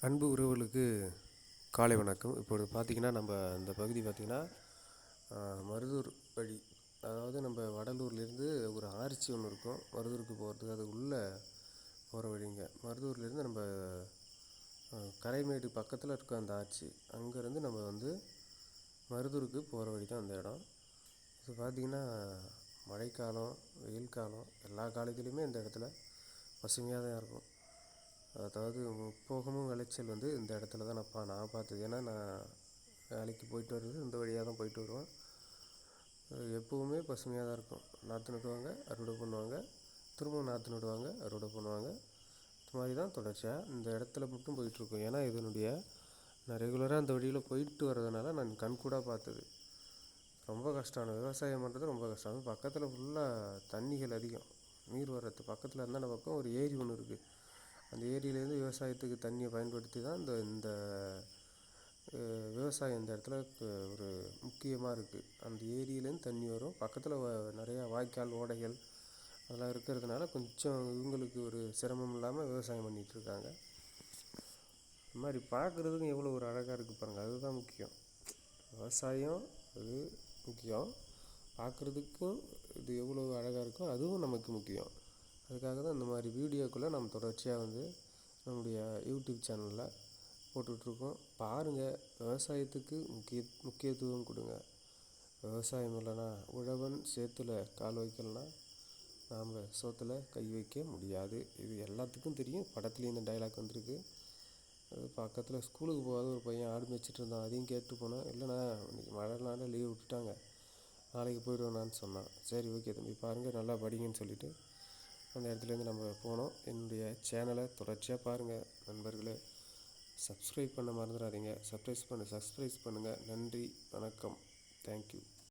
அன்பு உறவுகளுக்கு காலை வணக்கம். இப்பொழுது பார்த்திங்கன்னா நம்ம இந்த பகுதி பார்த்திங்கன்னா மருதூர் வழி, அதாவது நம்ம வடலூர்லேருந்து ஒரு ஆர்ச்சி ஒன்று இருக்கும் மருதூருக்கு போகிறதுக்கு. அது உள்ளே போகிற வழிங்க. மருதூர்லேருந்து நம்ம கரைமேடு பக்கத்தில் இருக்க அந்த ஆர்ச்சி, அங்கேருந்து நம்ம மருதூருக்கு போகிற வழி தான் அந்த இடம். இது பார்த்திங்கன்னா மழைக்காலம், வெயில் காலம், எல்லா காலத்துலேயுமே இந்த இடத்துல பசுமையாக தான் இருக்கும். அதாவது முப்போகமும் விளைச்சல் இந்த இடத்துல தான் நான் பார்த்தது. ஏன்னா நான் வேலைக்கு போயிட்டு வர்றது இந்த வழியாக தான் போயிட்டு வருவேன். எப்போவுமே பசுமையாக தான் இருக்கும். நாற்று நடுவாங்க, அறுவடை பண்ணுவாங்க, திரும்பவும் நாற்று நடுவாங்க, அறுவடை பண்ணுவாங்க. இது மாதிரி தான் தொடர்ச்சியாக இந்த இடத்துல மட்டும் போயிட்டுருக்கோம். ஏன்னா நான் ரெகுலராக அந்த வழியில் போயிட்டு வர்றதுனால நான் கண்கூடாக பார்த்தது. ரொம்ப கஷ்டம், விவசாயம் பண்ணுறது ரொம்ப கஷ்டம். பக்கத்தில் ஃபுல்லாக தண்ணிகள் அதிகம், நீர் வர்றது பக்கத்தில் இருந்தால் பக்கம் ஒரு ஏரி ஒன்று இருக்குது. அந்த ஏரியிலேருந்து விவசாயத்துக்கு தண்ணியை பயன்படுத்தி தான் இந்த விவசாயம் இந்த இடத்துல ஒரு முக்கியமாக இருக்குது. அந்த ஏரியிலேருந்து தண்ணி வரும். பக்கத்தில் நிறையா வாய்க்கால், ஓடைகள் அதெல்லாம் இருக்கிறதுனால கொஞ்சம் இவங்களுக்கு ஒரு சிரமம் இல்லாமல் விவசாயம் பண்ணிகிட்ருக்காங்க. இந்த மாதிரி பார்க்குறதுக்கும் எவ்வளோ ஒரு அழகாக இருக்குது பாருங்கள். அதுதான் முக்கியம். விவசாயம் அது முக்கியம், பார்க்குறதுக்கும் இது எவ்வளோ அழகாக இருக்கோ அதுவும் நமக்கு முக்கியம். அதுக்காக தான் இந்த மாதிரி வீடியோக்குள்ளே நம்ம தொடர்ச்சியாக நம்முடைய யூடியூப் சேனலில் போட்டுட்ருக்கோம். பாருங்கள், விவசாயத்துக்கு முக்கியத்துவம் கொடுங்க. விவசாயம் இல்லைன்னா உழவன் சேத்துல கால் வைக்கலனா நாம் சோத்தில் கை வைக்க முடியாது. இது எல்லாத்துக்கும் தெரியும். படத்துலேயும் இந்த டைலாக் வந்திருக்கு. அது பக்கத்தில் ஸ்கூலுக்கு போகாத ஒரு பையன் ஆடு மேய்ச்சிட்டு இருந்தான். அதையும் கேட்டு போனேன். இல்லைண்ணா இன்றைக்கி மழைனால லீவ் விட்டுட்டாங்க, நாளைக்கு போய்டுவேண்ணான்னு சொன்னான். சரி, ஓகே தம்பி, பாருங்கள், நல்லா படிங்கன்னு சொல்லிவிட்டு அந்த இடத்துலேருந்து நம்ம போனோம். என்னுடைய சேனலை தொடர்ச்சியாக பாருங்கள் நண்பர்களே. சப்ஸ்கிரைப் பண்ண மறந்துடாதீங்க. சப்ஸ்கிரைப் பண்ணுங்கள். நன்றி, வணக்கம், தேங்க்யூ.